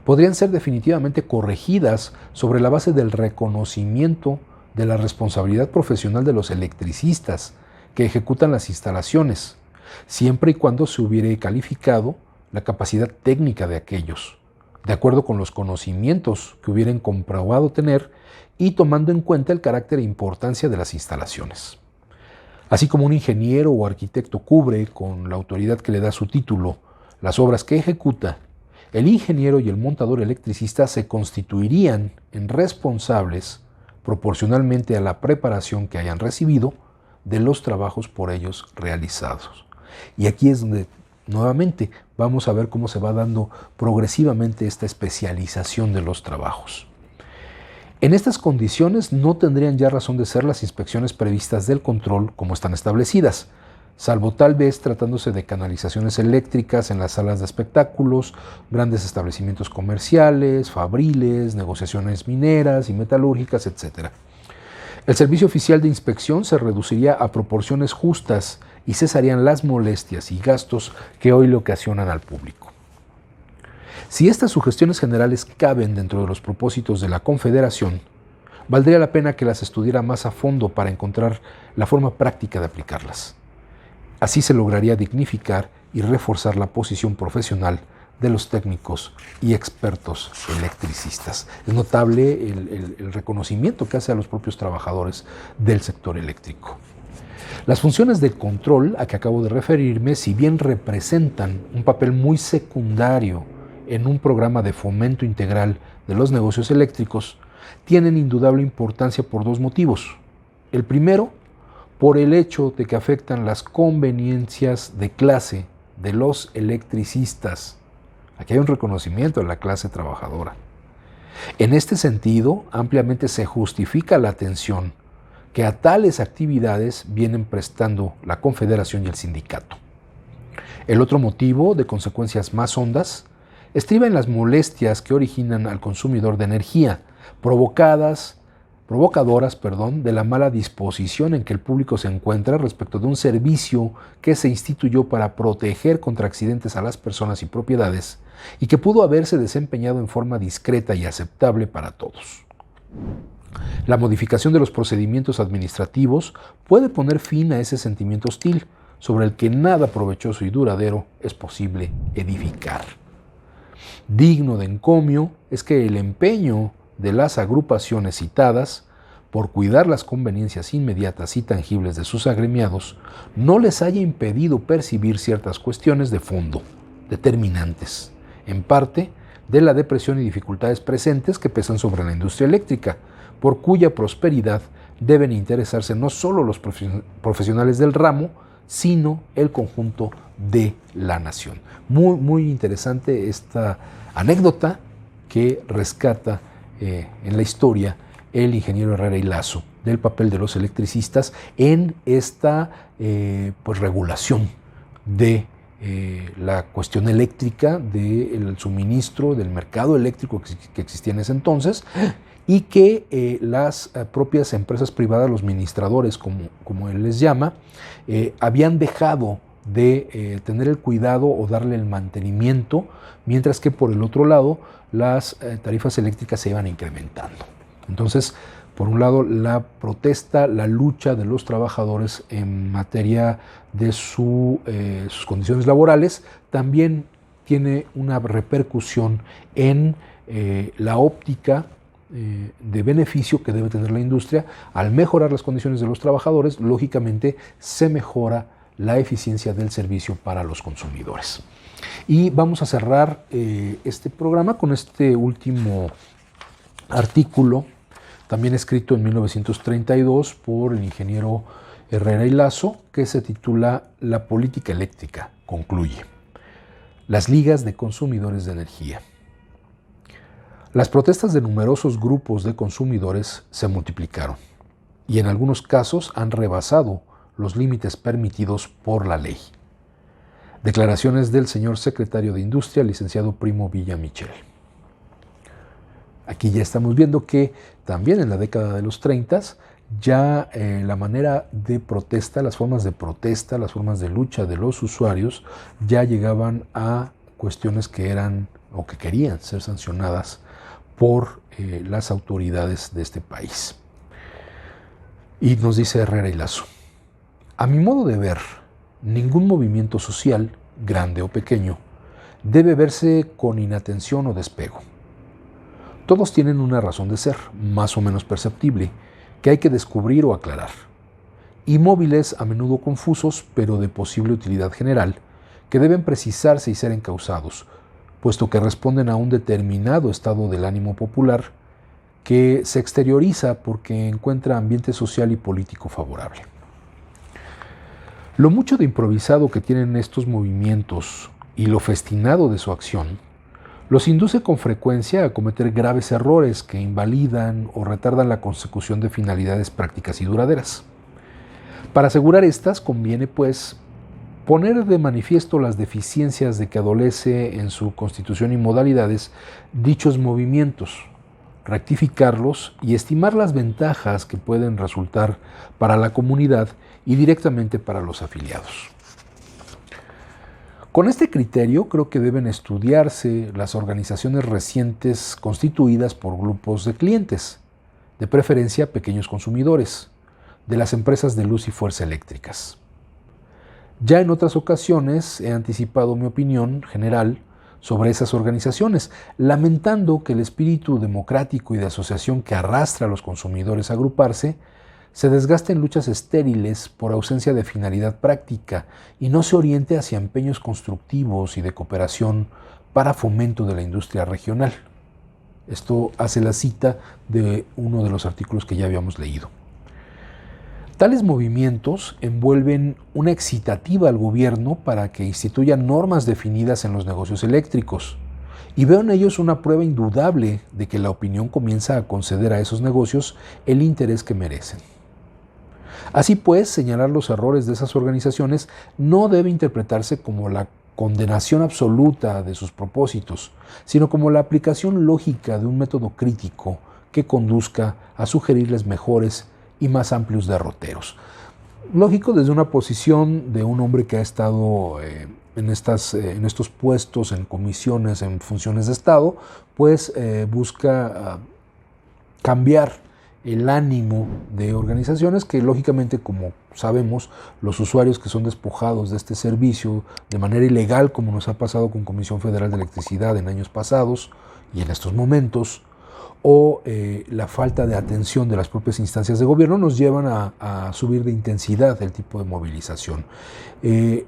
podrían ser definitivamente corregidas sobre la base del reconocimiento de la responsabilidad profesional de los electricistas que ejecutan las instalaciones, siempre y cuando se hubiere calificado la capacidad técnica de aquellos, de acuerdo con los conocimientos que hubieran comprobado tener y tomando en cuenta el carácter e importancia de las instalaciones. Así como un ingeniero o arquitecto cubre, con la autoridad que le da su título, las obras que ejecuta, el ingeniero y el montador electricista se constituirían en responsables, proporcionalmente a la preparación que hayan recibido, de los trabajos por ellos realizados. Y aquí es donde nuevamente vamos a ver cómo se va dando progresivamente esta especialización de los trabajos. En estas condiciones no tendrían ya razón de ser las inspecciones previstas del control como están establecidas, salvo tal vez tratándose de canalizaciones eléctricas en las salas de espectáculos, grandes establecimientos comerciales, fabriles, negociaciones mineras y metalúrgicas, etc. El servicio oficial de inspección se reduciría a proporciones justas y cesarían las molestias y gastos que hoy le ocasionan al público. Si estas sugestiones generales caben dentro de los propósitos de la Confederación, valdría la pena que las estudiara más a fondo para encontrar la forma práctica de aplicarlas. Así se lograría dignificar y reforzar la posición profesional de los técnicos y expertos electricistas. Es notable el reconocimiento que hace a los propios trabajadores del sector eléctrico. Las funciones de control a que acabo de referirme, si bien representan un papel muy secundario en un programa de fomento integral de los negocios eléctricos, tienen indudable importancia por dos motivos. El primero, por el hecho de que afectan las conveniencias de clase de los electricistas. Aquí hay un reconocimiento de la clase trabajadora. En este sentido, ampliamente se justifica la atención que a tales actividades vienen prestando la Confederación y el sindicato. El otro motivo, de consecuencias más hondas, estriba en las molestias que originan al consumidor de energía, provocadoras, de la mala disposición en que el público se encuentra respecto de un servicio que se instituyó para proteger contra accidentes a las personas y propiedades y que pudo haberse desempeñado en forma discreta y aceptable para todos. La modificación de los procedimientos administrativos puede poner fin a ese sentimiento hostil sobre el que nada provechoso y duradero es posible edificar. Digno de encomio es que el empeño de las agrupaciones citadas, por cuidar las conveniencias inmediatas y tangibles de sus agremiados, no les haya impedido percibir ciertas cuestiones de fondo, determinantes, en parte, de la depresión y dificultades presentes que pesan sobre la industria eléctrica, por cuya prosperidad deben interesarse no solo los profesionales del ramo, sino el conjunto de la nación. Muy interesante esta anécdota que rescata en la historia el ingeniero Herrera y Lazo del papel de los electricistas en esta regulación de la cuestión eléctrica, del suministro, del mercado eléctrico que existía en ese entonces, y que las propias empresas privadas, los ministradores, como él les llama, habían dejado de tener el cuidado o darle el mantenimiento, mientras que por el otro lado las tarifas eléctricas se iban incrementando. Entonces, por un lado, la protesta, la lucha de los trabajadores en materia de sus condiciones laborales también tiene una repercusión en la óptica de beneficio que debe tener la industria. Al mejorar las condiciones de los trabajadores, lógicamente se mejora la eficiencia del servicio para los consumidores. Y vamos a cerrar este programa con este último artículo, también escrito en 1932 por el ingeniero Herrera y Lazo, que se titula La política eléctrica concluye. Las ligas de consumidores de energía. Las protestas de numerosos grupos de consumidores se multiplicaron y en algunos casos han rebasado los límites permitidos por la ley. Declaraciones del señor secretario de Industria, licenciado Primo Villamichel. Aquí ya estamos viendo que también en la década de los 30 ya la manera de protesta, las formas de protesta, las formas de lucha de los usuarios ya llegaban a cuestiones que eran o que querían ser sancionadas por las autoridades de este país. Y nos dice Herrera y Lazo: a mi modo de ver, ningún movimiento social, grande o pequeño, debe verse con inatención o despego. Todos tienen una razón de ser, más o menos perceptible, que hay que descubrir o aclarar. Y móviles a menudo confusos, pero de posible utilidad general, que deben precisarse y ser encausados, puesto que responden a un determinado estado del ánimo popular que se exterioriza porque encuentra ambiente social y político favorable. Lo mucho de improvisado que tienen estos movimientos y lo festinado de su acción los induce con frecuencia a cometer graves errores que invalidan o retardan la consecución de finalidades prácticas y duraderas. Para asegurar estas, conviene, pues, poner de manifiesto las deficiencias de que adolece en su constitución y modalidades dichos movimientos, rectificarlos y estimar las ventajas que pueden resultar para la comunidad y directamente para los afiliados. Con este criterio creo que deben estudiarse las organizaciones recientes constituidas por grupos de clientes, de preferencia pequeños consumidores, de las empresas de luz y fuerza eléctricas. Ya en otras ocasiones he anticipado mi opinión general sobre esas organizaciones, lamentando que el espíritu democrático y de asociación que arrastra a los consumidores a agruparse se desgaste en luchas estériles por ausencia de finalidad práctica y no se oriente hacia empeños constructivos y de cooperación para fomento de la industria regional. Esto hace la cita de uno de los artículos que ya habíamos leído. Tales movimientos envuelven una excitativa al gobierno para que instituya normas definidas en los negocios eléctricos, y veo en ellos una prueba indudable de que la opinión comienza a conceder a esos negocios el interés que merecen. Así pues, señalar los errores de esas organizaciones no debe interpretarse como la condenación absoluta de sus propósitos, sino como la aplicación lógica de un método crítico que conduzca a sugerirles mejores y más amplios derroteros. Lógico, desde una posición de un hombre que ha estado en estos puestos, en comisiones, en funciones de Estado, pues busca cambiar el ánimo de organizaciones que, lógicamente, como sabemos, los usuarios que son despojados de este servicio de manera ilegal, como nos ha pasado con Comisión Federal de Electricidad en años pasados y en estos momentos, o la falta de atención de las propias instancias de gobierno, nos llevan a subir de intensidad el tipo de movilización.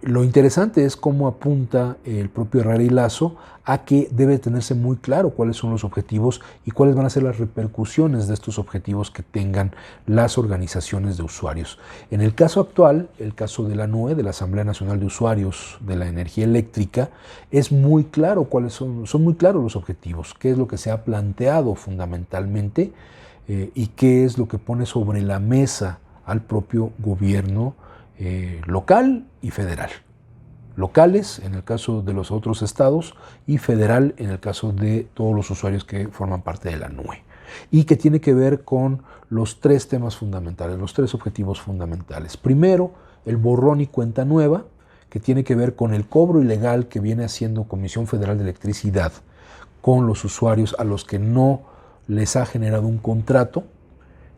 Lo interesante es cómo apunta el propio Herrera y Lazo a que debe tenerse muy claro cuáles son los objetivos y cuáles van a ser las repercusiones de estos objetivos que tengan las organizaciones de usuarios. En el caso actual, el caso de la ANUE, de la Asamblea Nacional de Usuarios de la Energía Eléctrica, es muy claro cuáles son muy claros los objetivos, qué es lo que se ha planteado fundamentalmente y qué es lo que pone sobre la mesa al propio gobierno local y federal. Locales en el caso de los otros estados y federal en el caso de todos los usuarios que forman parte de la NUE, y que tiene que ver con los tres temas fundamentales, los tres objetivos fundamentales. Primero, el borrón y cuenta nueva, que tiene que ver con el cobro ilegal que viene haciendo Comisión Federal de Electricidad con los usuarios a los que no les ha generado un contrato,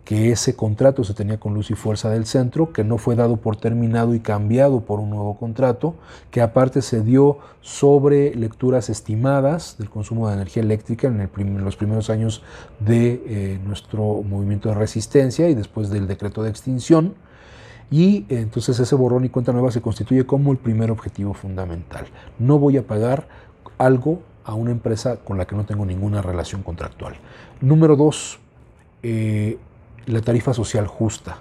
que ese contrato se tenía con Luz y Fuerza del Centro, que no fue dado por terminado y cambiado por un nuevo contrato, que aparte se dio sobre lecturas estimadas del consumo de energía eléctrica en los primeros años de nuestro movimiento de resistencia y después del decreto de extinción. Y entonces ese borrón y cuenta nueva se constituye como el primer objetivo fundamental. No voy a pagar algo a una empresa con la que no tengo ninguna relación contractual. Número 2, la tarifa social justa,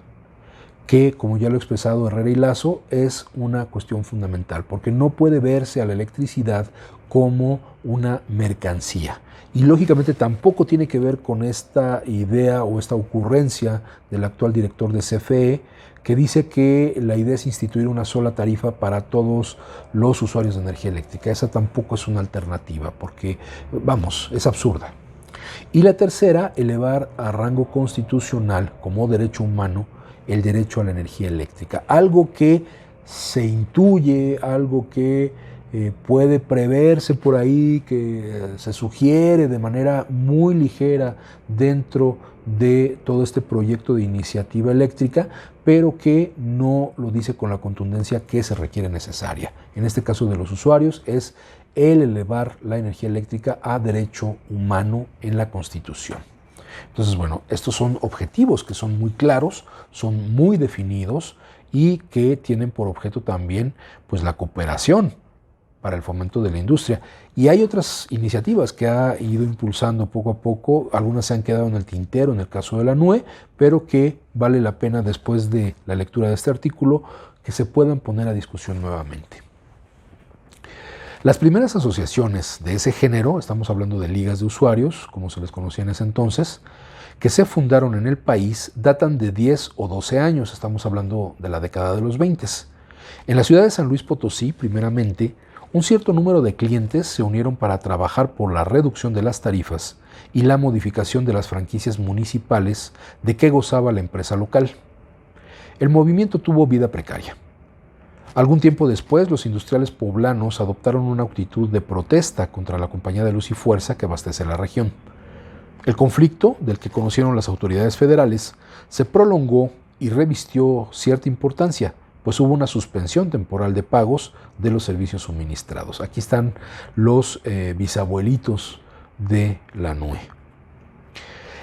que, como ya lo ha expresado Herrera y Lazo, es una cuestión fundamental, porque no puede verse a la electricidad como una mercancía. Y lógicamente tampoco tiene que ver con esta idea o esta ocurrencia del actual director de CFE, que dice que la idea es instituir una sola tarifa para todos los usuarios de energía eléctrica. Esa tampoco es una alternativa, porque, vamos, es absurda. Y la tercera, elevar a rango constitucional como derecho humano el derecho a la energía eléctrica. Algo que se intuye, algo que puede preverse por ahí, que se sugiere de manera muy ligera dentro de todo este proyecto de iniciativa eléctrica, pero que no lo dice con la contundencia que se requiere necesaria. En este caso de los usuarios es el elevar la energía eléctrica a derecho humano en la Constitución. Entonces, bueno, estos son objetivos que son muy claros, son muy definidos y que tienen por objeto también pues, la cooperación para el fomento de la industria. Y hay otras iniciativas que ha ido impulsando poco a poco, algunas se han quedado en el tintero en el caso de la NUE, pero que vale la pena después de la lectura de este artículo que se puedan poner a discusión nuevamente. Las primeras asociaciones de ese género, estamos hablando de ligas de usuarios, como se les conocía en ese entonces, que se fundaron en el país, datan de 10 o 12 años, estamos hablando de la década de los 20. En la ciudad de San Luis Potosí, primeramente, un cierto número de clientes se unieron para trabajar por la reducción de las tarifas y la modificación de las franquicias municipales de que gozaba la empresa local. El movimiento tuvo vida precaria. Algún tiempo después, los industriales poblanos adoptaron una actitud de protesta contra la Compañía de Luz y Fuerza que abastece la región. El conflicto, del que conocieron las autoridades federales, se prolongó y revistió cierta importancia, pues hubo una suspensión temporal de pagos de los servicios suministrados. Aquí están los bisabuelitos de la NUE.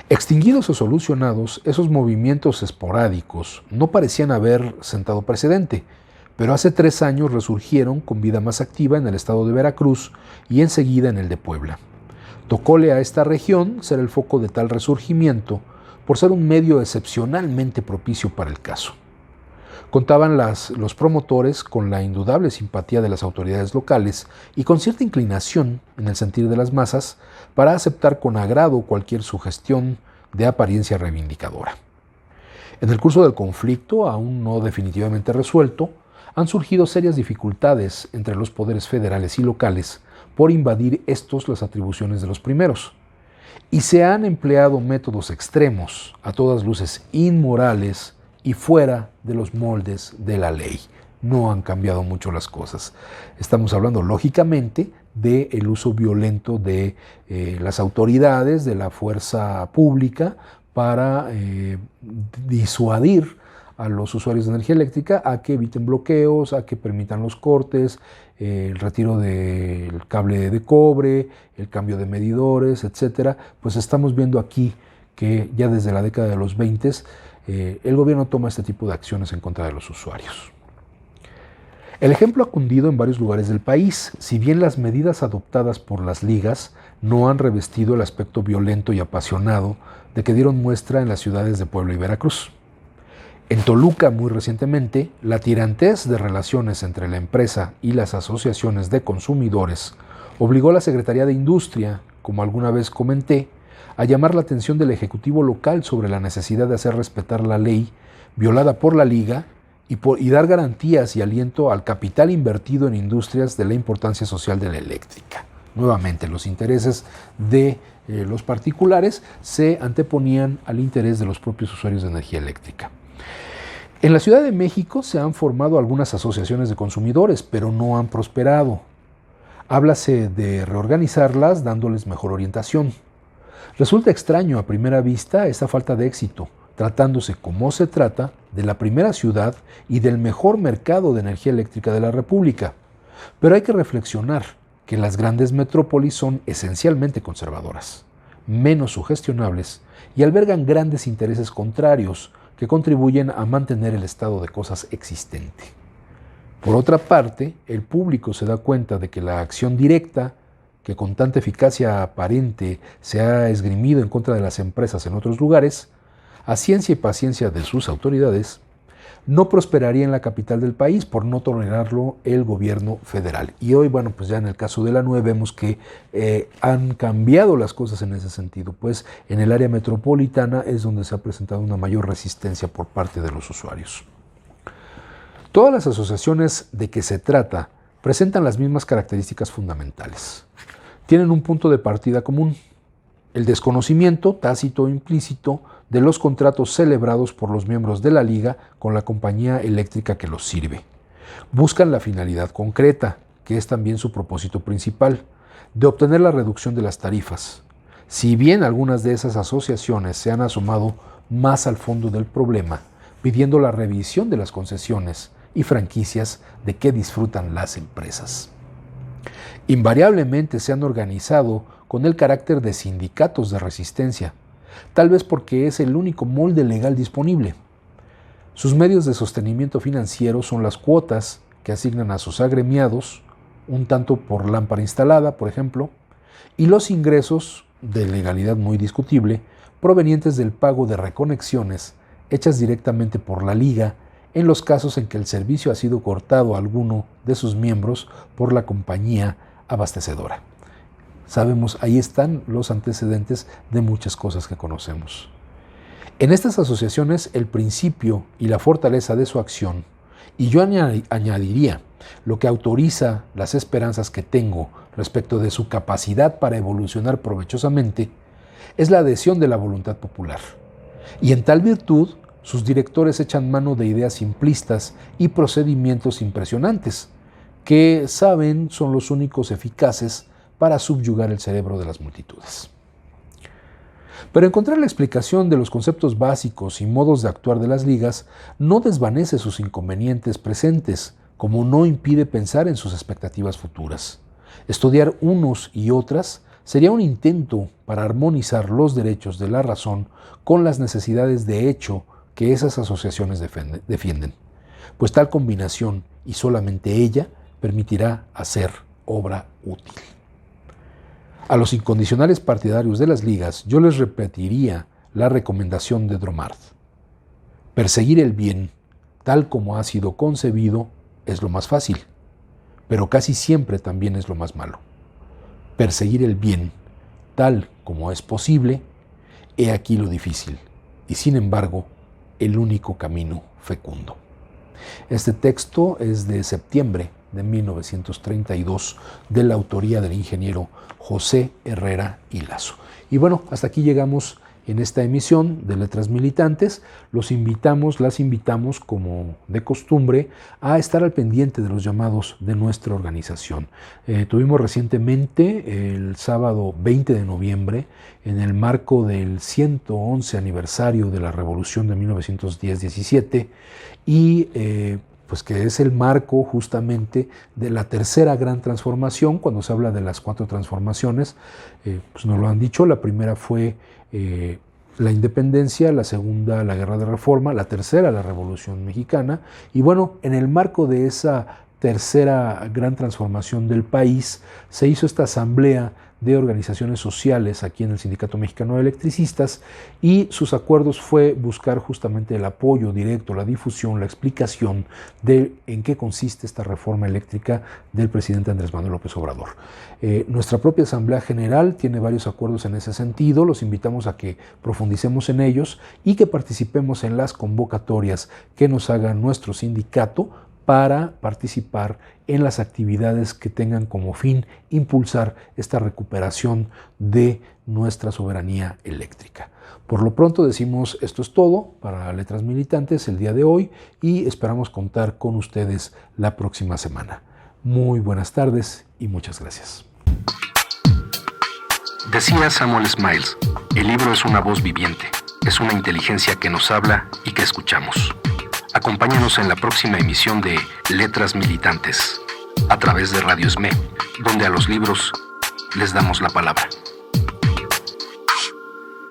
Extinguidos o solucionados, esos movimientos esporádicos no parecían haber sentado precedente, pero hace 3 años resurgieron con vida más activa en el estado de Veracruz y enseguida en el de Puebla. Tocóle a esta región ser el foco de tal resurgimiento por ser un medio excepcionalmente propicio para el caso. Contaban los promotores con la indudable simpatía de las autoridades locales y con cierta inclinación, en el sentir de las masas, para aceptar con agrado cualquier sugestión de apariencia reivindicadora. En el curso del conflicto, aún no definitivamente resuelto, han surgido serias dificultades entre los poderes federales y locales por invadir estos las atribuciones de los primeros. Y se han empleado métodos extremos, a todas luces inmorales y fuera de los moldes de la ley. No han cambiado mucho las cosas. Estamos hablando, lógicamente, del uso violento de las autoridades, de la fuerza pública, para disuadir a los usuarios de energía eléctrica a que eviten bloqueos, a que permitan los cortes, el retiro del cable de cobre, el cambio de medidores, etc. Pues estamos viendo aquí que ya desde la década de los 20 el gobierno toma este tipo de acciones en contra de los usuarios. El ejemplo ha cundido en varios lugares del país, si bien las medidas adoptadas por las ligas no han revestido el aspecto violento y apasionado de que dieron muestra en las ciudades de Puebla y Veracruz. En Toluca, muy recientemente, la tirantez de relaciones entre la empresa y las asociaciones de consumidores obligó a la Secretaría de Industria, como alguna vez comenté, a llamar la atención del Ejecutivo local sobre la necesidad de hacer respetar la ley violada por la Liga y dar garantías y aliento al capital invertido en industrias de la importancia social de la eléctrica. Nuevamente, los intereses de los particulares se anteponían al interés de los propios usuarios de energía eléctrica. En la Ciudad de México se han formado algunas asociaciones de consumidores, pero no han prosperado. Háblase de reorganizarlas dándoles mejor orientación. Resulta extraño a primera vista esta falta de éxito, tratándose como se trata de la primera ciudad y del mejor mercado de energía eléctrica de la República. Pero hay que reflexionar que las grandes metrópolis son esencialmente conservadoras, menos sugestionables y albergan grandes intereses contrarios que contribuyen a mantener el estado de cosas existente. Por otra parte, el público se da cuenta de que la acción directa, que con tanta eficacia aparente se ha esgrimido en contra de las empresas en otros lugares, a ciencia y paciencia de sus autoridades, no prosperaría en la capital del país por no tolerarlo el gobierno federal. Y hoy, bueno, pues ya en el caso de la NUE vemos que han cambiado las cosas en ese sentido, pues en el área metropolitana es donde se ha presentado una mayor resistencia por parte de los usuarios. Todas las asociaciones de que se trata presentan las mismas características fundamentales. Tienen un punto de partida común, el desconocimiento, tácito o implícito, de los contratos celebrados por los miembros de la Liga con la compañía eléctrica que los sirve. Buscan la finalidad concreta, que es también su propósito principal, de obtener la reducción de las tarifas. Si bien algunas de esas asociaciones se han asomado más al fondo del problema, pidiendo la revisión de las concesiones y franquicias de que disfrutan las empresas. Invariablemente se han organizado con el carácter de sindicatos de resistencia, tal vez porque es el único molde legal disponible. Sus medios de sostenimiento financiero son las cuotas que asignan a sus agremiados, un tanto por lámpara instalada, por ejemplo, y los ingresos, de legalidad muy discutible, provenientes del pago de reconexiones hechas directamente por la Liga en los casos en que el servicio ha sido cortado a alguno de sus miembros por la compañía abastecedora. Sabemos, ahí están los antecedentes de muchas cosas que conocemos. En estas asociaciones, el principio y la fortaleza de su acción, y yo añadiría lo que autoriza las esperanzas que tengo respecto de su capacidad para evolucionar provechosamente, es la adhesión de la voluntad popular. Y en tal virtud, sus directores echan mano de ideas simplistas y procedimientos impresionantes, que saben son los únicos eficaces para subyugar el cerebro de las multitudes. Pero encontrar la explicación de los conceptos básicos y modos de actuar de las ligas no desvanece sus inconvenientes presentes, como no impide pensar en sus expectativas futuras. Estudiar unos y otras sería un intento para armonizar los derechos de la razón con las necesidades de hecho que esas asociaciones defienden, pues tal combinación, y solamente ella, permitirá hacer obra útil. A los incondicionales partidarios de las ligas yo les repetiría la recomendación de Dromard. Perseguir el bien, tal como ha sido concebido, es lo más fácil, pero casi siempre también es lo más malo. Perseguir el bien, tal como es posible, he aquí lo difícil, y sin embargo, el único camino fecundo. Este texto es de septiembre de 1932, de la autoría del ingeniero José Herrera y Lazo. Y bueno, hasta aquí llegamos en esta emisión de Letras Militantes. Las invitamos, como de costumbre, a estar al pendiente de los llamados de nuestra organización. Tuvimos recientemente, el sábado 20 de noviembre, en el marco del 111 aniversario de la Revolución de 1910-17, y pues que es el marco justamente de la tercera gran transformación. Cuando se habla de las 4 transformaciones, pues nos lo han dicho. La primera fue la independencia, la segunda la guerra de reforma, la tercera la Revolución Mexicana. Y bueno, en el marco de esa tercera gran transformación del país, se hizo esta asamblea de organizaciones sociales aquí en el Sindicato Mexicano de Electricistas, y sus acuerdos fue buscar justamente el apoyo directo, la difusión, la explicación de en qué consiste esta reforma eléctrica del presidente Andrés Manuel López Obrador. Nuestra propia Asamblea General tiene varios acuerdos en ese sentido. Los invitamos a que profundicemos en ellos y que participemos en las convocatorias que nos haga nuestro sindicato para participar en las actividades que tengan como fin impulsar esta recuperación de nuestra soberanía eléctrica. Por lo pronto decimos esto es todo para Letras Militantes el día de hoy, y esperamos contar con ustedes la próxima semana. Muy buenas tardes y muchas gracias. Decía Samuel Smiles, el libro es una voz viviente, es una inteligencia que nos habla y que escuchamos. Acompáñanos en la próxima emisión de Letras Militantes, a través de Radio SME, donde a los libros les damos la palabra.